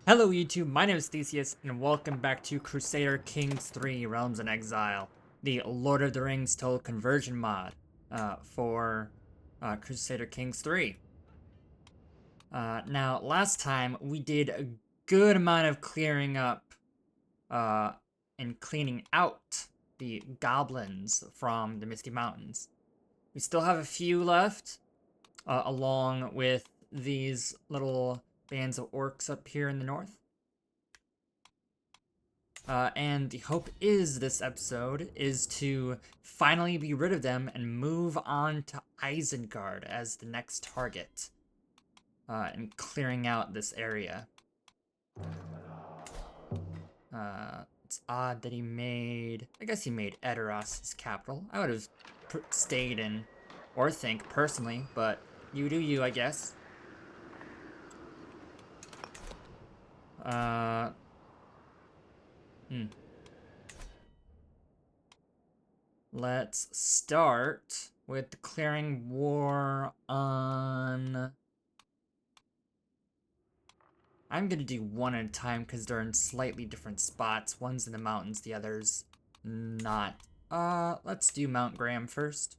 Hello YouTube, my name is Theseus, and welcome back to Crusader Kings 3 Realms in Exile, the Lord of the Rings Total Conversion mod for Crusader Kings 3. Now, last time we did a good amount of clearing up and cleaning out the goblins from the Misty Mountains. We still have a few left, along with these little bands of orcs up here in the north. And the hope is this episode is to finally be rid of them and move on to Isengard as the next target. And clearing out this area. It's odd that he made... I guess he made Edoras his capital. I would have stayed in Orthanc personally, but you do you, I guess. Let's start with declaring war on... I'm gonna do one at a time because they're in slightly different spots. One's in the mountains, the other's not. Let's do Mount Graham first.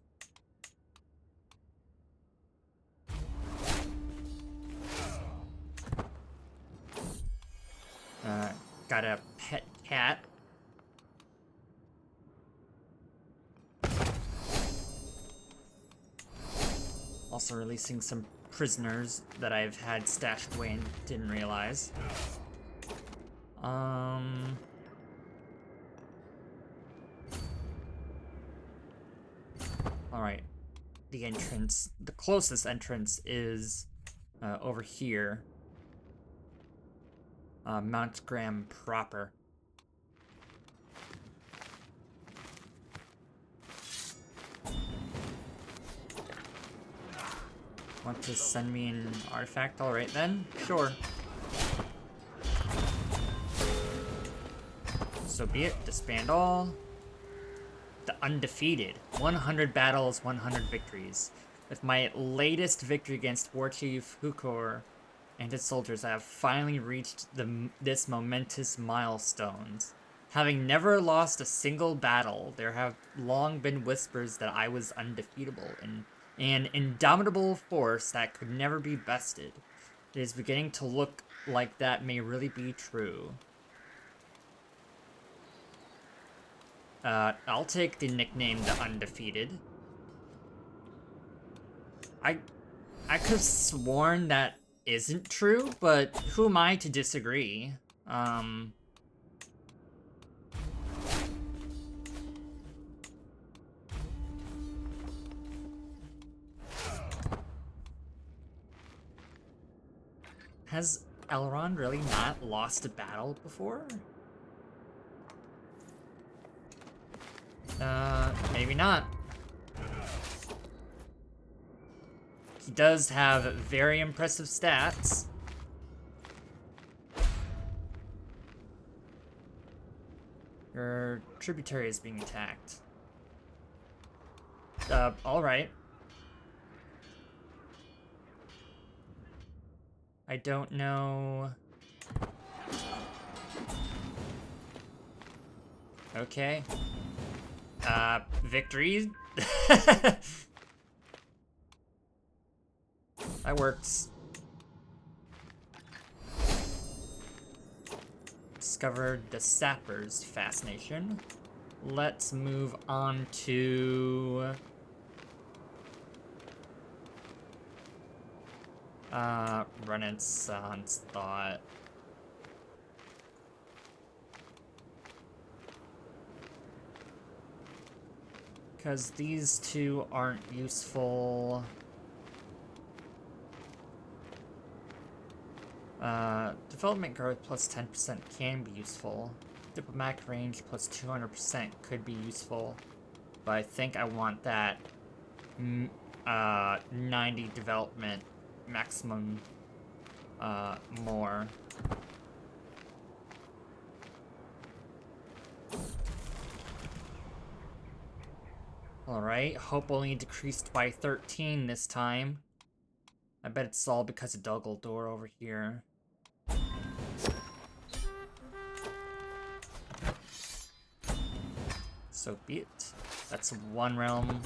Got a pet cat. Also releasing some prisoners that I've had stashed away and didn't realize. Alright. The entrance, the closest entrance is over here. Mount Graham proper. Want to send me an artifact? Alright then, sure. So be it, disband all. The undefeated. 100 battles, 100 victories. With my latest victory against War Chief Hukor and his soldiers, I have finally reached this momentous milestones. Having never lost a single battle, there have long been whispers that I was undefeatable and an indomitable force that could never be bested. It is beginning to look like that may really be true. I'll take the nickname the Undefeated. I could have sworn that isn't true, but who am I to disagree? Has Elrond really not lost a battle before? Maybe not. He does have very impressive stats. Your tributary is being attacked. Alright. I don't know. Okay. Victory? That works. Discovered the Sapper's fascination. Let's move on to... Renaissance thought. Because these two aren't useful. Development growth plus 10% can be useful. Diplomatic range plus 200% could be useful. But I think I want that 90 development maximum more. Alright, hope only decreased by 13 this time. I bet it's all because of Duggledore over here. So be it. That's one realm.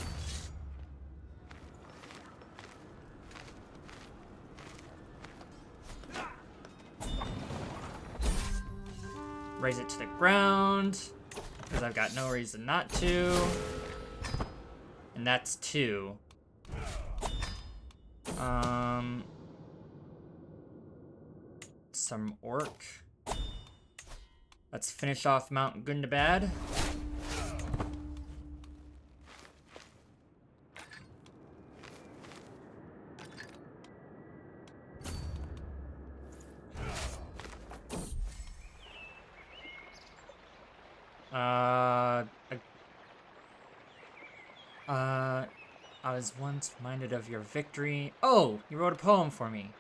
Raise it to the ground, because I've got no reason not to. And that's 2. Some orc. Let's finish off Mount Gundabad. I was once reminded of your victory. Oh, you wrote a poem for me.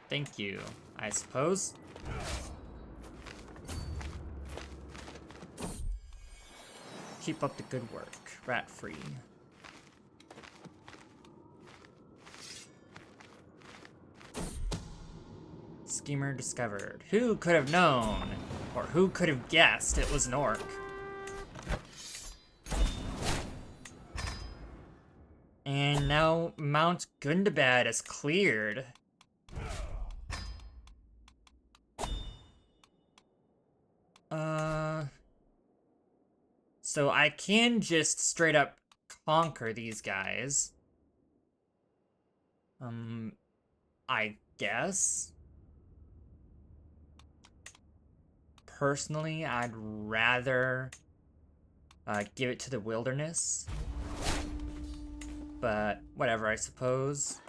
Thank you, I suppose. Keep up the good work, rat-free. Schemer discovered. Who could have known? Or who could have guessed it was an orc? And now Mount Gundabad is cleared. So I can just straight up conquer these guys. I guess. Personally, I'd rather give it to the wilderness. But whatever, I suppose.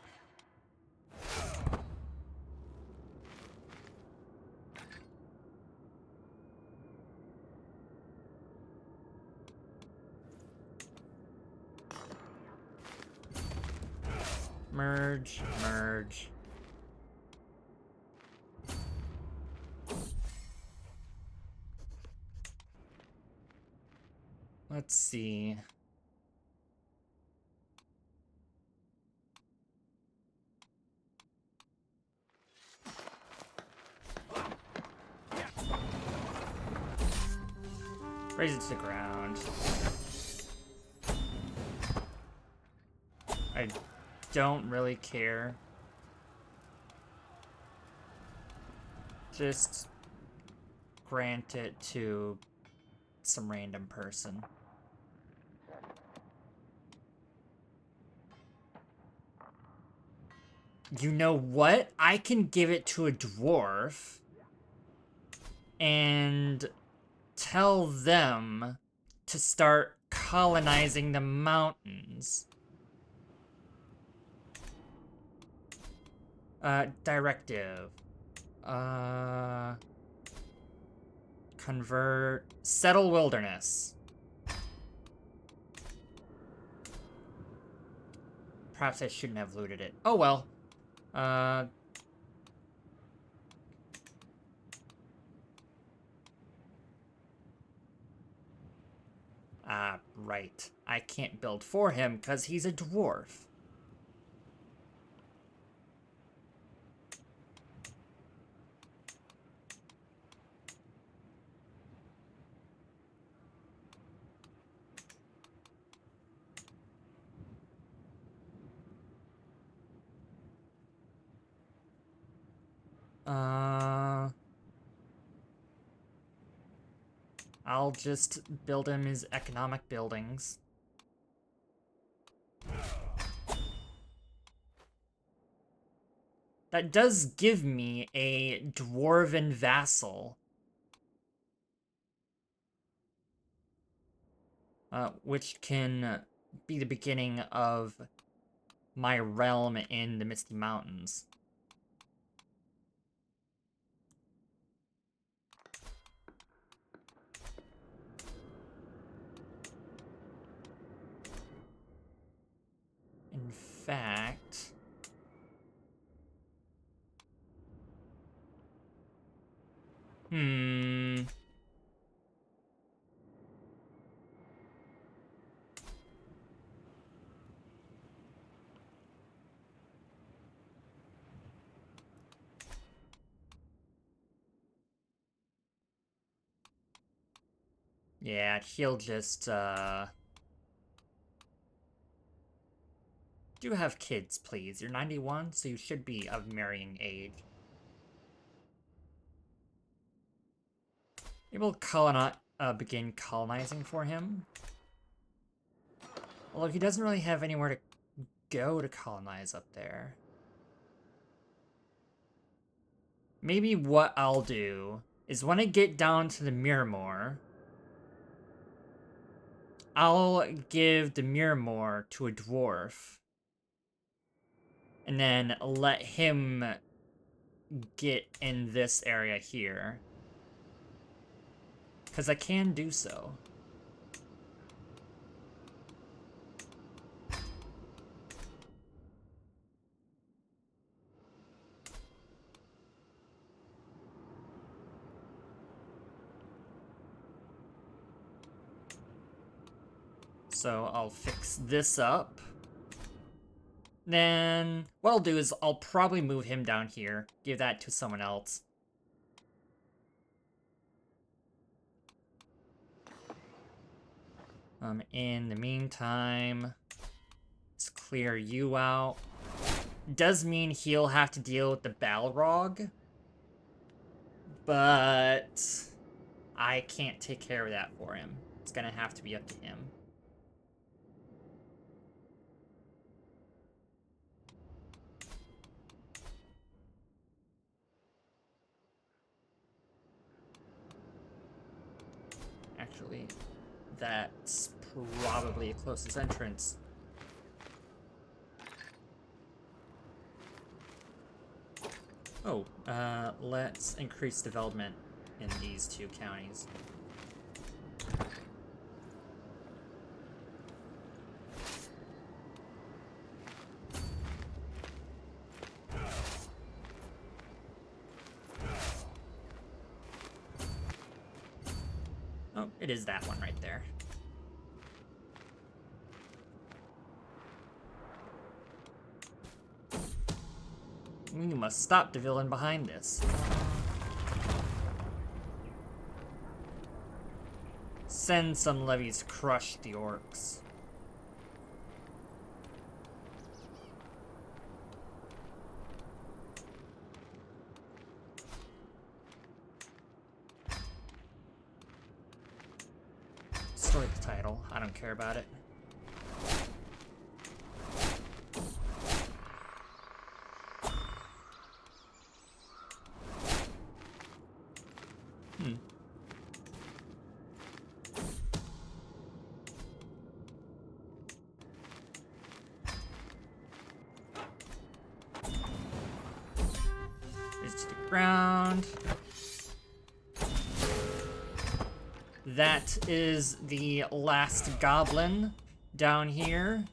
Merge, merge. Let's see. Raise it to the ground. I don't really care. Just grant it to some random person. You know what? I can give it to a dwarf and tell them to start colonizing the mountains. Directive. Convert. Settle wilderness. Perhaps I shouldn't have looted it. Oh well. Right. I can't build for him because he's a dwarf. I'll just build him his economic buildings. That does give me a dwarven vassal. Which can be the beginning of my realm in the Misty Mountains. In fact... Yeah, he'll just, do have kids, please. You're 91, so you should be of marrying age. Maybe we'll begin colonizing for him. Although he doesn't really have anywhere to go to colonize up there. Maybe what I'll do is when I get down to the Miramor, I'll give the Miramor to a dwarf. And then let him get in this area here. Because I can do so. So I'll fix this up. Then what I'll do is I'll probably move him down here. Give that to someone else. In the meantime, let's clear you out. Does mean he'll have to deal with the Balrog. But I can't take care of that for him. It's gonna have to be up to him. Actually, that's probably a closest entrance. Oh, let's increase development in these two counties. Oh, it is that one right there. You must stop the villain behind this. Send some levies to crush the orcs. Destroy the title. I don't care about it. To the ground. That is the last goblin down here.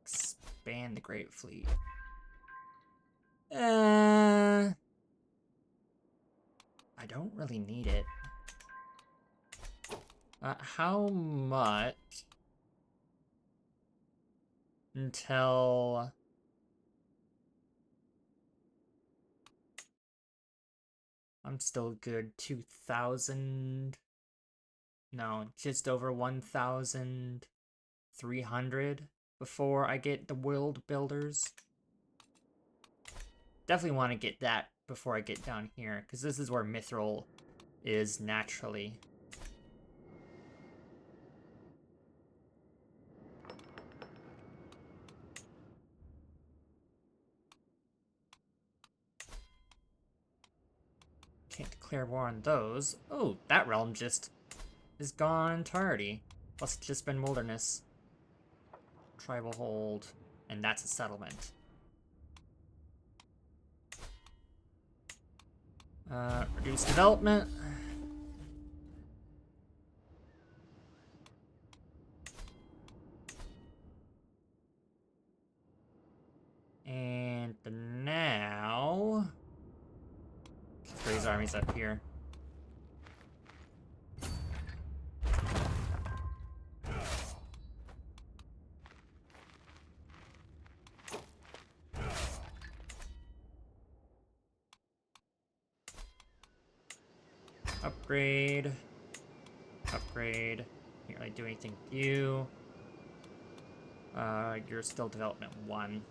Expand the Great Fleet. I don't really need it. How much until I'm still good? 2,000? No, just over 1,300 before I get the world builders. Definitely want to get that before I get down here, because this is where Mithril is naturally. Can't declare war on those. Oh, that realm just is gone entirety. Plus it's just been wilderness. Tribal hold. And that's a settlement. Reduce development. And now let's raise armies up here. Upgrade. Upgrade. Can't really do anything to you. You're still development 1.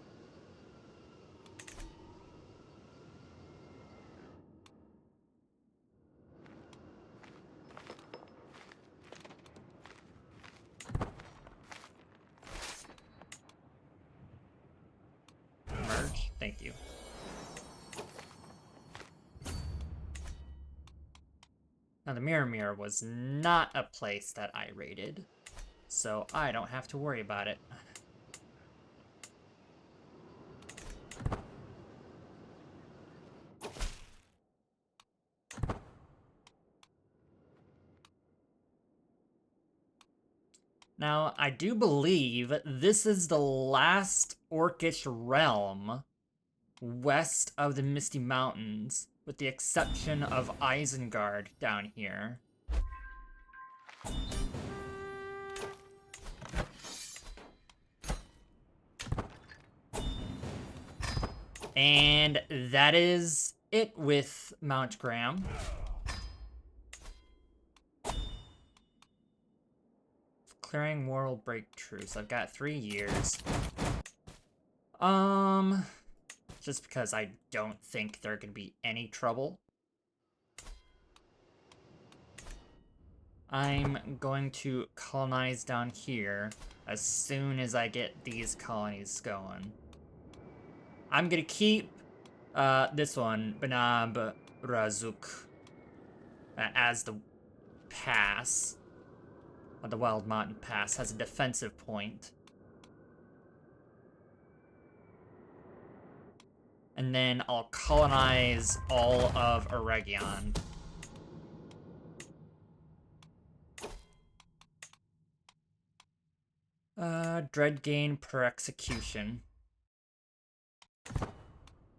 Merge. Thank you. Now, the Mirror was not a place that I raided, so I don't have to worry about it. Now, I do believe this is the last Orcish realm west of the Misty Mountains, with the exception of Isengard down here. And that is it with Mount Graham. Clearing war will break truce. I've got 3 years. Just because I don't think there could be any trouble. I'm going to colonize down here as soon as I get these colonies going. I'm gonna keep this one, Banab Razuk, as the pass. The Wild Mountain Pass has a defensive point. And then I'll colonize all of Eregion. Dread gain per execution.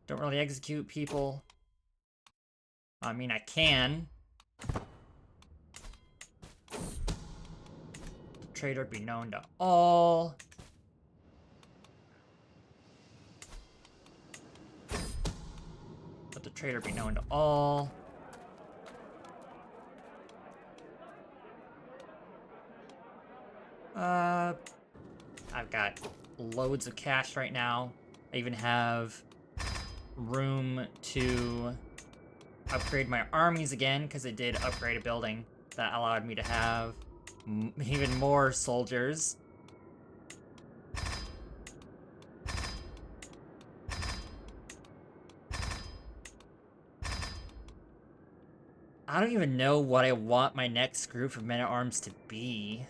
Don't really execute people. I mean, I can. The traitor be known to all. Let the traitor be known to all. I've got loads of cash right now. I even have room to upgrade my armies again, because I did upgrade a building that allowed me to have even more soldiers. I don't even know what I want my next group of men-at-arms to be.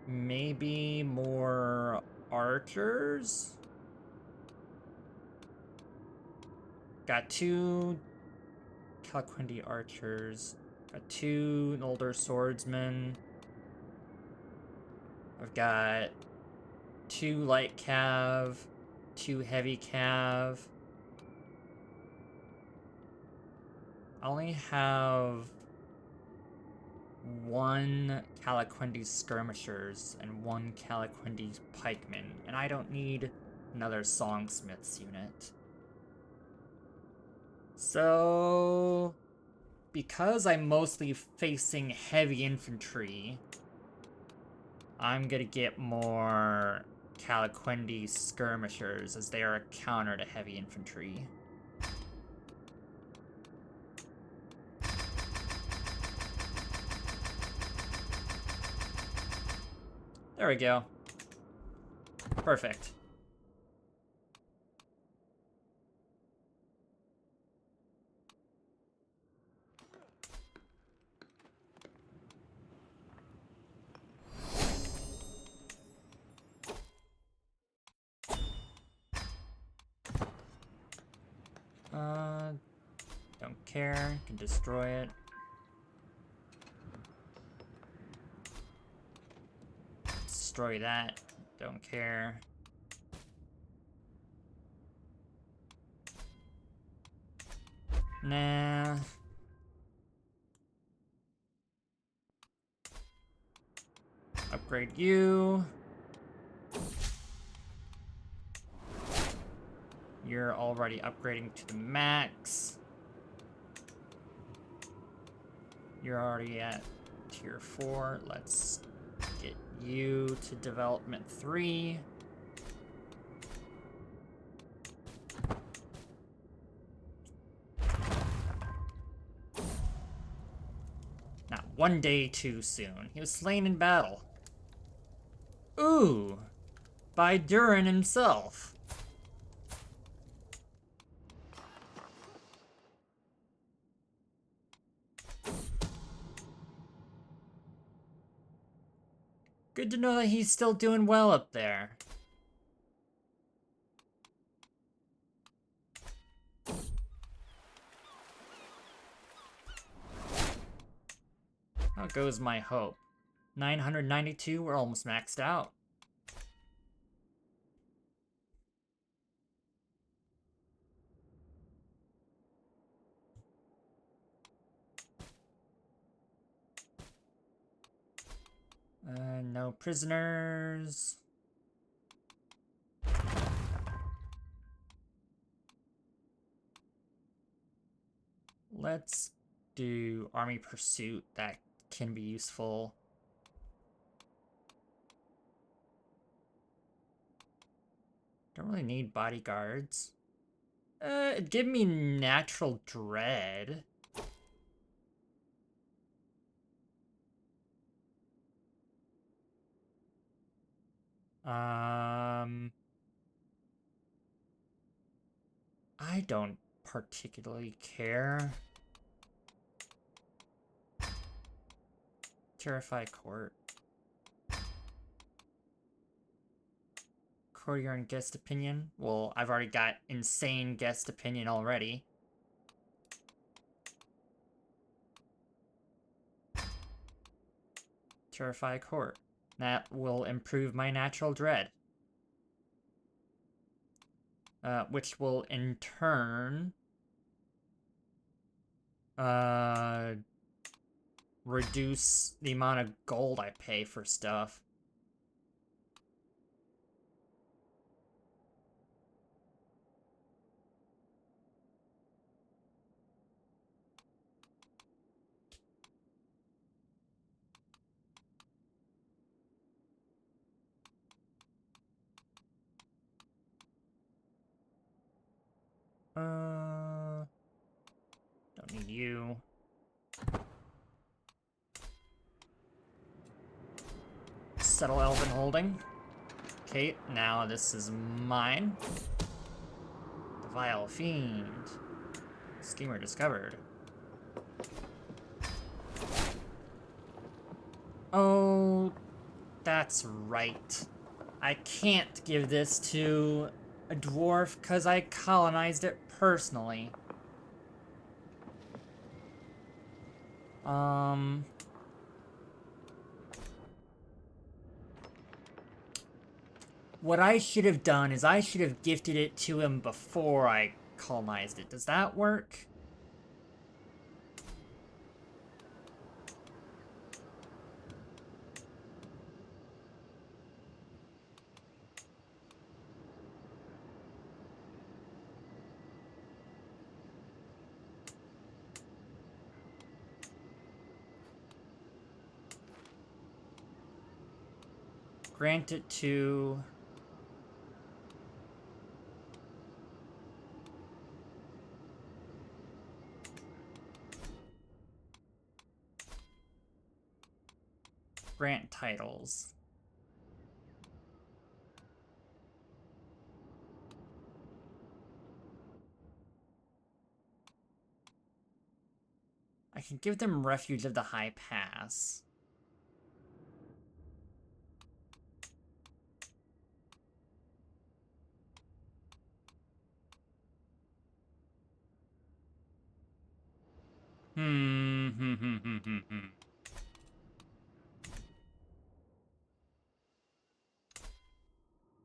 Maybe more archers? Got 2 Calaquendi archers. Got 2 older swordsmen. I've got 2 light cav, 2 heavy cav. I only have 1 Calaquendi skirmishers and 1 Calaquendi pikeman, and I don't need another songsmith's unit. So, because I'm mostly facing heavy infantry, I'm gonna get more Calaquendi skirmishers, as they are a counter to heavy infantry. There we go. Perfect. Don't care. Can destroy it. Destroy that. Don't care. Nah. Upgrade you. You're already upgrading to the max. You're already at tier 4. Let's get you to development 3. Not one day too soon. He was slain in battle. Ooh! By Durin himself. Good to know that he's still doing well up there. How goes my hope? 992, we're almost maxed out. No prisoners. Let's do army pursuit. That can be useful. Don't really need bodyguards. It'd give me natural dread. I don't particularly care. Terrify court. Courtier and guest opinion. Well, I've already got insane guest opinion already. Terrify court. That will improve my natural dread. Which will in turn reduce the amount of gold I pay for stuff. Don't need you. Settle Elven Holding. Okay, now this is mine. The Vile Fiend. Schemer discovered. Oh, that's right. I can't give this to a dwarf because I colonized it personally. What I should have done is I should have gifted it to him before I colonized it. Does that work? Grant it to... Grant titles. I can give them Refuge of the High Pass.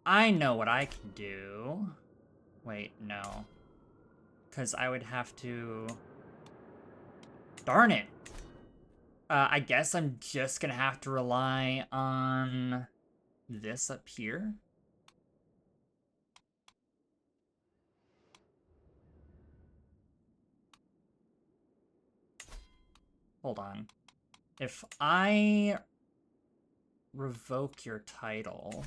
I know what I can do. Wait, no. Because I would have to... Darn it! I guess I'm just gonna have to rely on this up here. Hold on. If I revoke your title...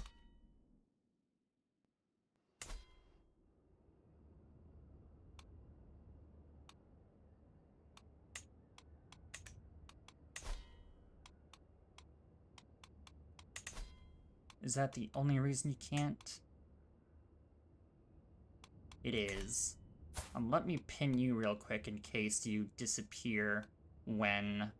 Is that the only reason you can't? It is. Let me pin you real quick in case you disappear when...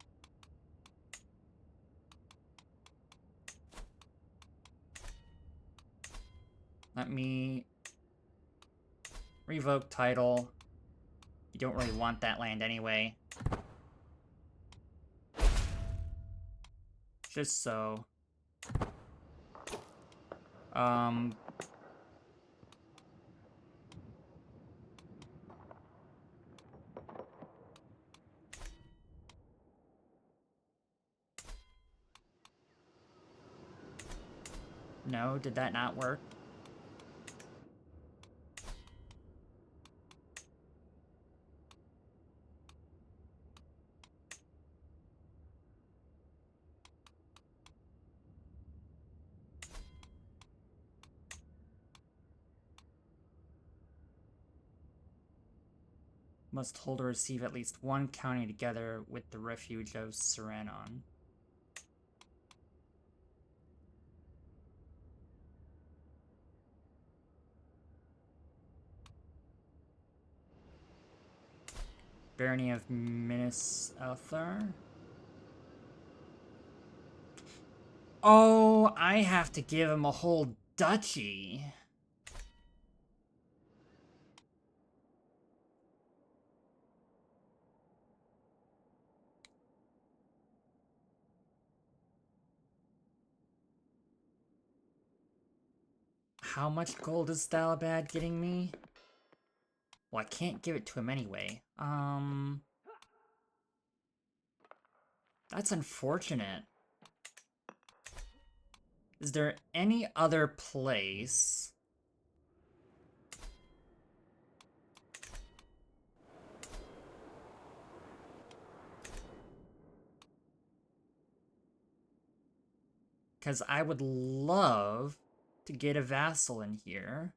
Let me... revoke title. You don't really want that land anyway. Just so. No, did that not work? Must hold or receive at least one county together with the refuge of Sauron. Barony of Minas Ithil. Oh, I have to give him a whole duchy. How much gold is Thalabad getting me? Well, I can't give it to him anyway. That's unfortunate. Is there any other place? Because I would love to get a vassal in here.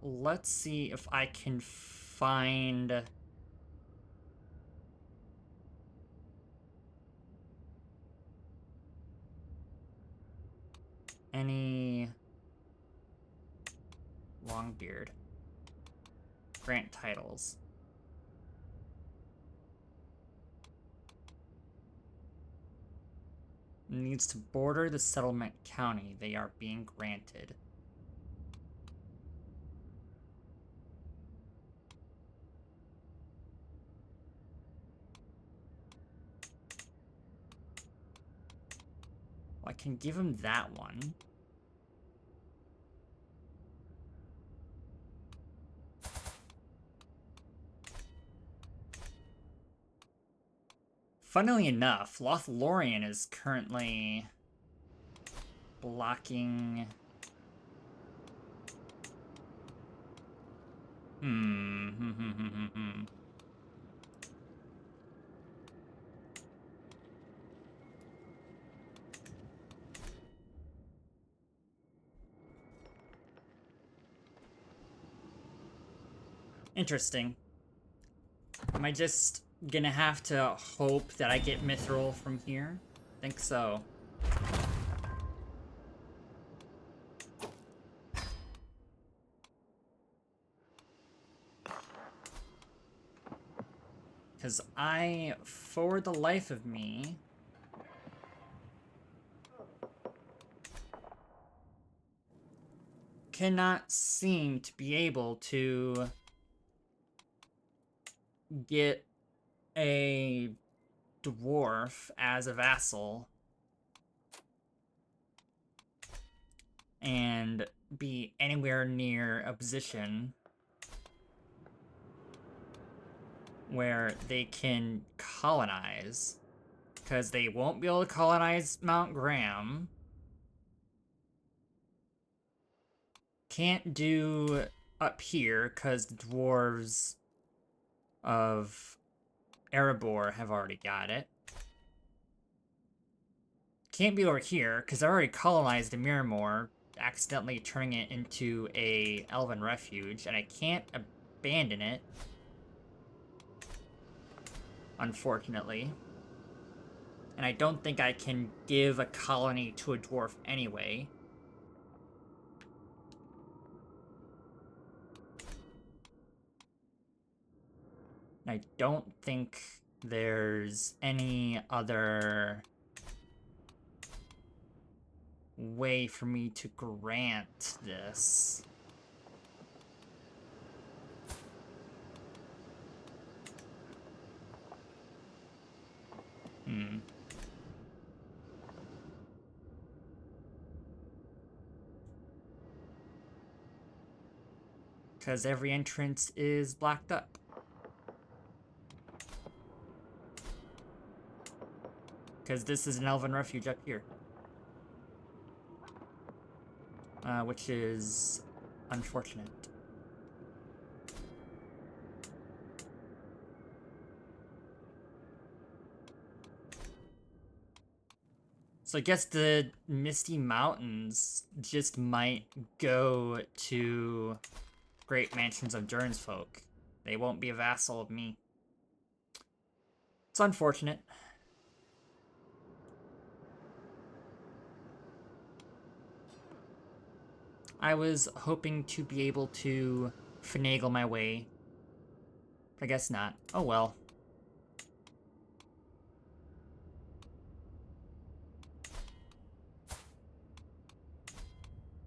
Let's see if I can find... any... Longbeard. Grant titles. Needs to border the settlement county. They are being granted. Well, I can give him that one. Funnily enough, Lothlorien is currently blocking... Interesting. Am I just gonna have to hope that I get Mithril from here? Think so. Because I, for the life of me... cannot seem to be able to get a dwarf as a vassal and be anywhere near a position where they can colonize. Because they won't be able to colonize Mount Graham. Can't do up here, because the dwarves of Erebor have already got it. Can't be over here, because I already colonized the Miramore, accidentally turning it into a elven refuge, and I can't abandon it. Unfortunately. And I don't think I can give a colony to a dwarf anyway. I don't think there's any other way for me to grant this. Because every entrance is blocked up. Because this is an elven refuge up here. Which is unfortunate. So I guess the Misty Mountains just might go to Great Mansions of Durin's folk. They won't be a vassal of me. It's unfortunate. I was hoping to be able to finagle my way. I guess not. Oh well.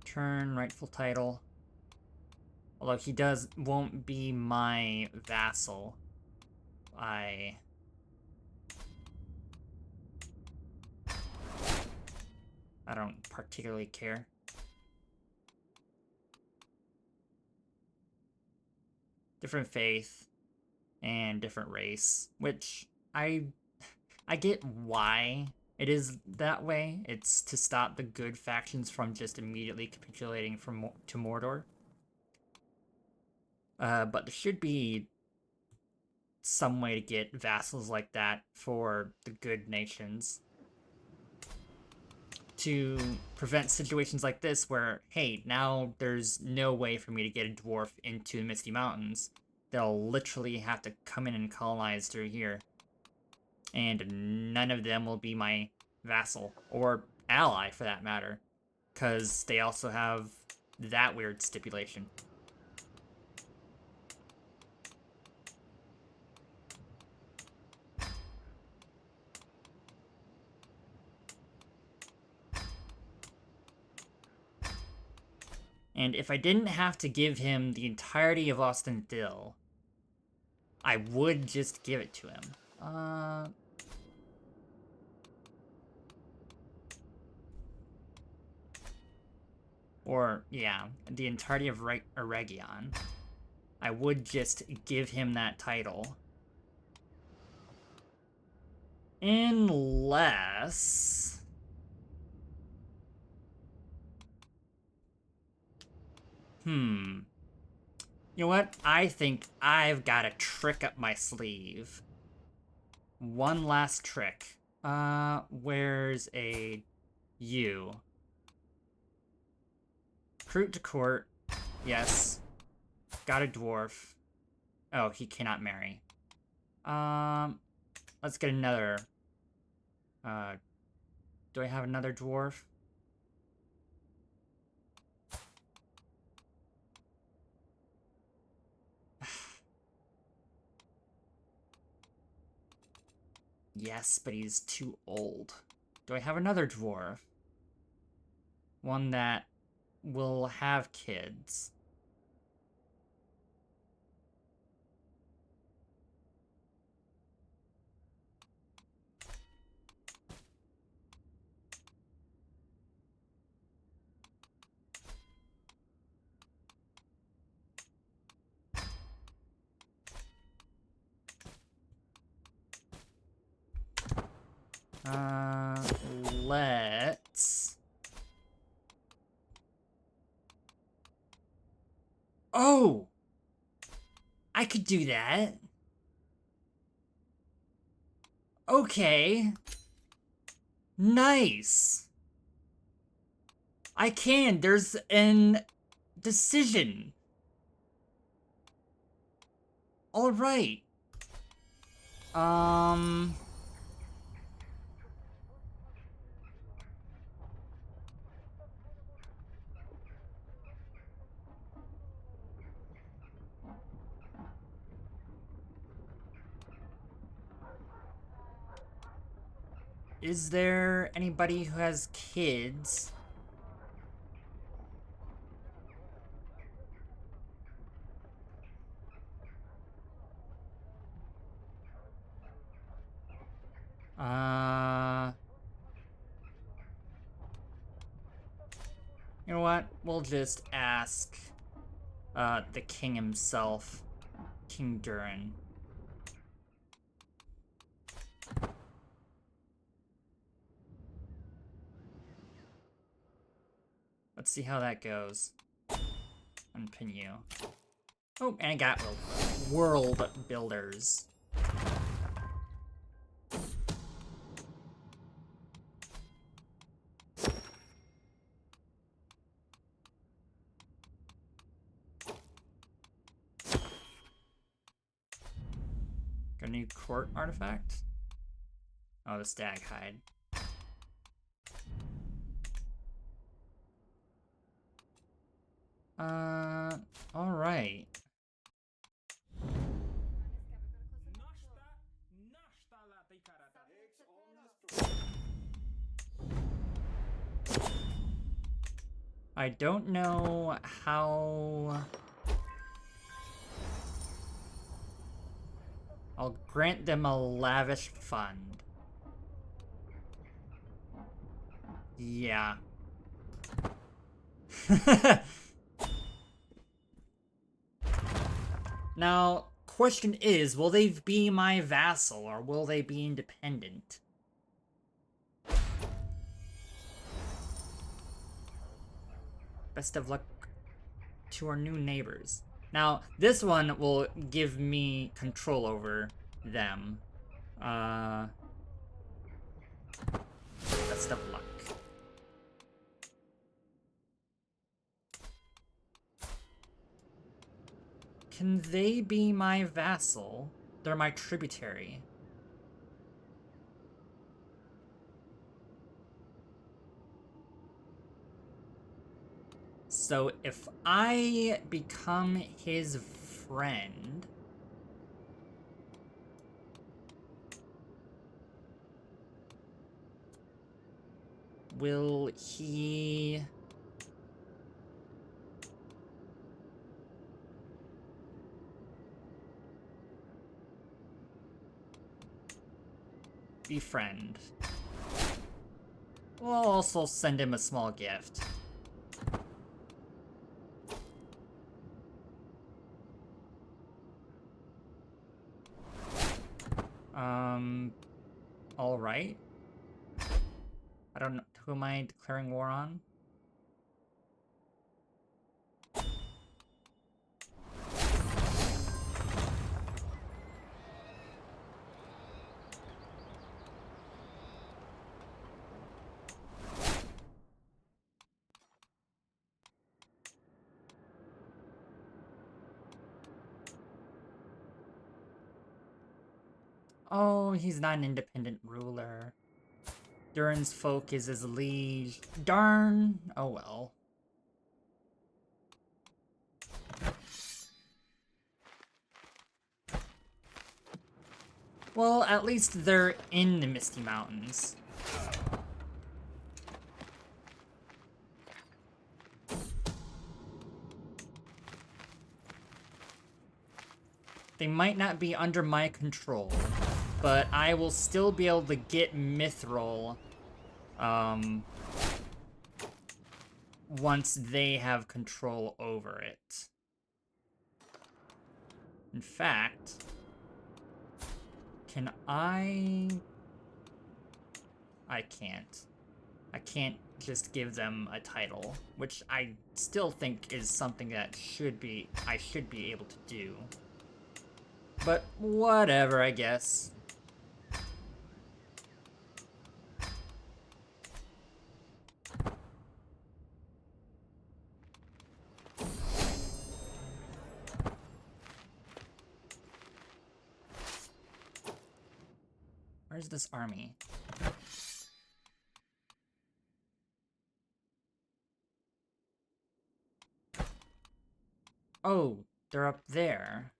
Turn rightful title. Although he won't be my vassal. I don't particularly care. Different faith and different race, which I get why it is that way. It's to stop the good factions from just immediately capitulating to Mordor. But there should be some way to get vassals like that for the good nations. To prevent situations like this where, hey, now there's no way for me to get a dwarf into the Misty Mountains. They'll literally have to come in and colonize through here. And none of them will be my vassal, or ally for that matter, because they also have that weird stipulation. And if I didn't have to give him the entirety of Austin Dill, I would just give it to him. Or, yeah, the entirety of Eregion. I would just give him that title. Unless... You know what? I think I've got a trick up my sleeve. One last trick. Where's a you? Recruit to court. Yes. Got a dwarf. Oh, he cannot marry. Let's get another. Do I have another dwarf? Yes, but he's too old. Do I have another dwarf? One that will have kids. Let's... Oh! I could do that. Okay. Nice. I can. There's an decision. All right. Is there anybody who has kids? You know what? We'll just ask, the king himself, King Durin. Let's see how that goes. Unpin you. Oh, and I got world builders. Got a new court artifact? Oh, the stag hide. Alright. I don't know how... I'll grant them a lavish fund. Yeah. Now, question is, will they be my vassal or will they be independent? Best of luck to our new neighbors. Now, this one will give me control over them. Best of luck. Can they be my vassal? They're my tributary. So if I become his friend... will he... befriend? We'll also send him a small gift. Alright. I don't know. Who am I declaring war on? Oh, he's not an independent ruler. Durin's folk is his liege. Darn. Oh well. Well, at least they're in the Misty Mountains. They might not be under my control, but I will still be able to get Mithril, once they have control over it. In fact, can I... I can't. I can't just give them a title, which I still think is something that I should be able to do. But whatever, I guess. Where's this army? Oh, they're up there.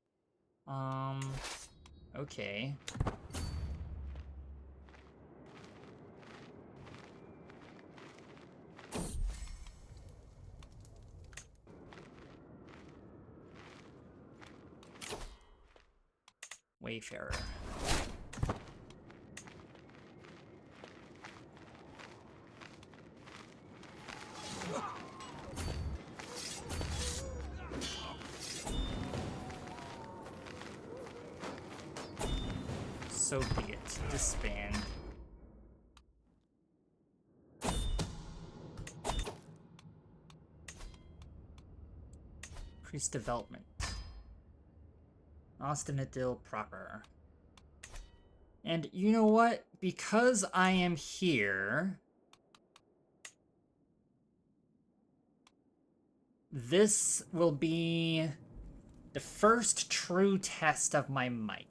Okay. Wayfarer. So be it. Disband. Increase development. Austinadil proper. And you know what? Because I am here, this will be the first true test of my might.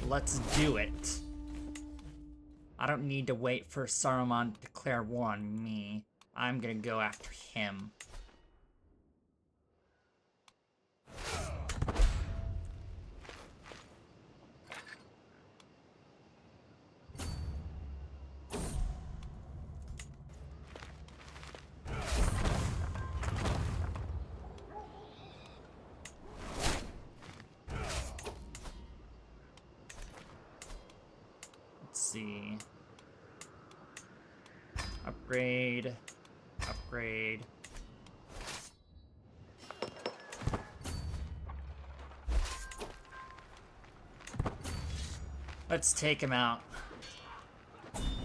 Let's do it. I don't need to wait for Saruman to declare war on me. I'm gonna go after him. Let's see. Upgrade. Upgrade. Let's take him out.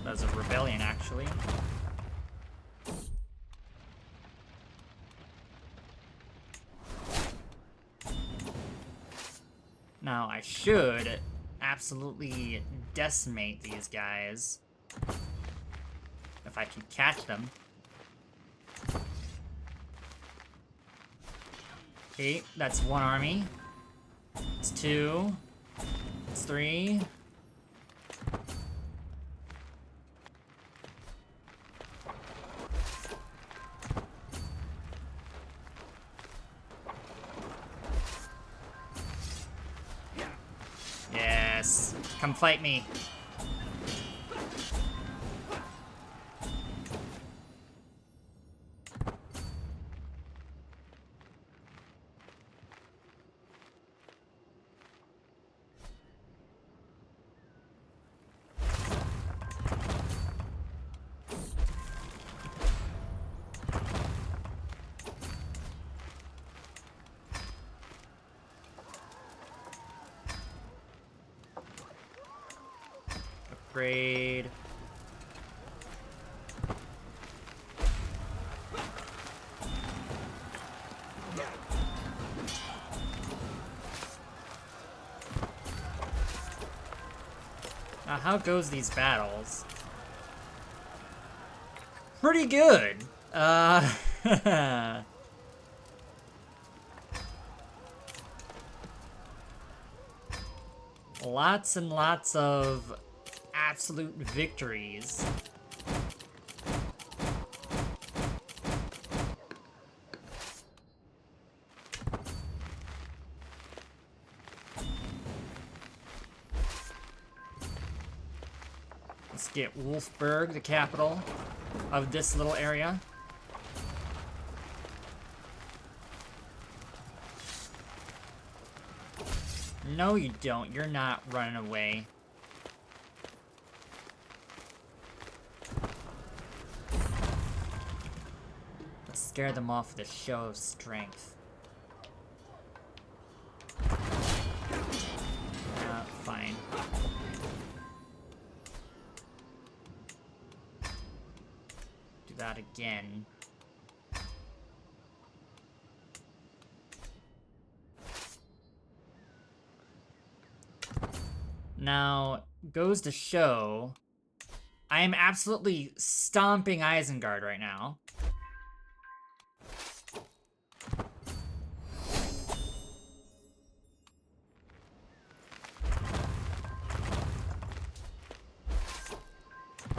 That was a rebellion, actually. Now, I should absolutely decimate these guys. If I can catch them. Okay, that's one army. It's two. It's three. Yes. Come fight me. Upgrade. Now, how goes these battles? Pretty good. Lots and lots of absolute victories. Let's get Wolfburg, the capital of this little area. No, you don't. You're not running away. Let's scare them off with a show of strength. that again. Now, goes to show, I am absolutely stomping Isengard right now.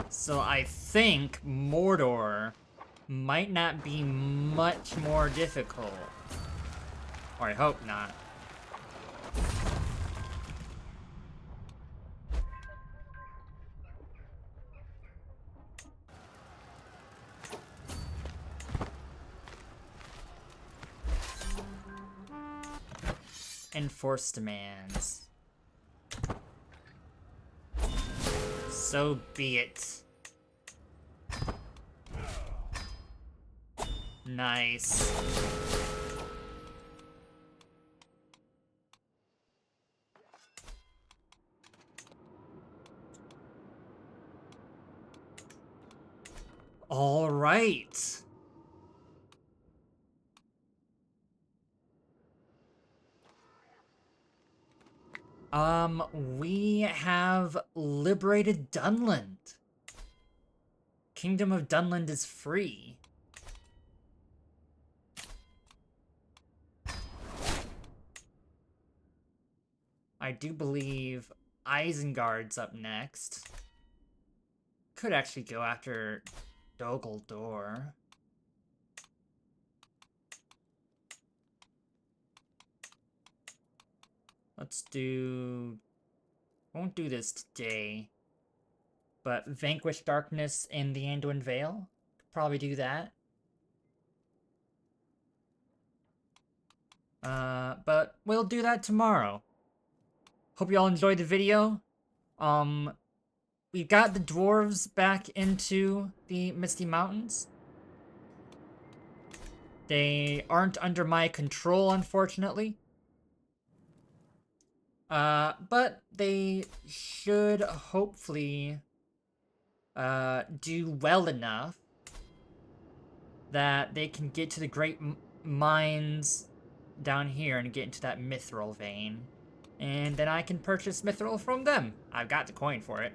So I think Mordor might not be much more difficult. Or I hope not. Enforce demands. So be it. Nice. All right. We have liberated Dunland. Kingdom of Dunland is free. I do believe Isengard's up next. Could actually go after Dogaldor. Let's do... Won't do this today. But Vanquish Darkness and the Anduin Vale. Could probably do that. But we'll do that tomorrow. Hope you all enjoyed the video. We got the dwarves back into the Misty Mountains. They aren't under my control, unfortunately. But they should hopefully do well enough that they can get to the great mines down here and get into that mithril vein. And then I can purchase mithril from them. I've got the coin for it.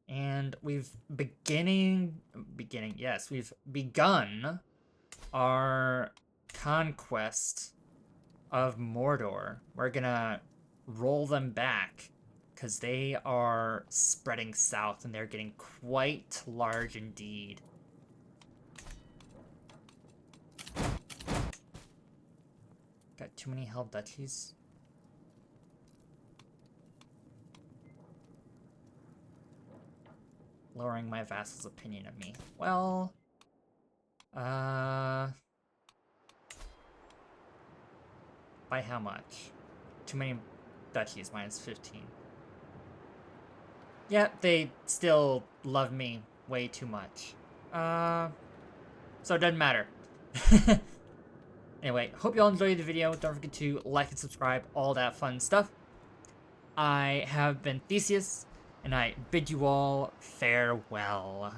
And we've we've begun our conquest of Mordor. We're gonna roll them back because they are spreading south and they're getting quite large indeed. Got too many held duchies. Lowering my vassal's opinion of me. Well, by how much? Too many duchies, minus 15. Yeah, they still love me way too much. So it doesn't matter. Anyway, hope you all enjoyed the video. Don't forget to like and subscribe, all that fun stuff. I have been Theseus, and I bid you all farewell.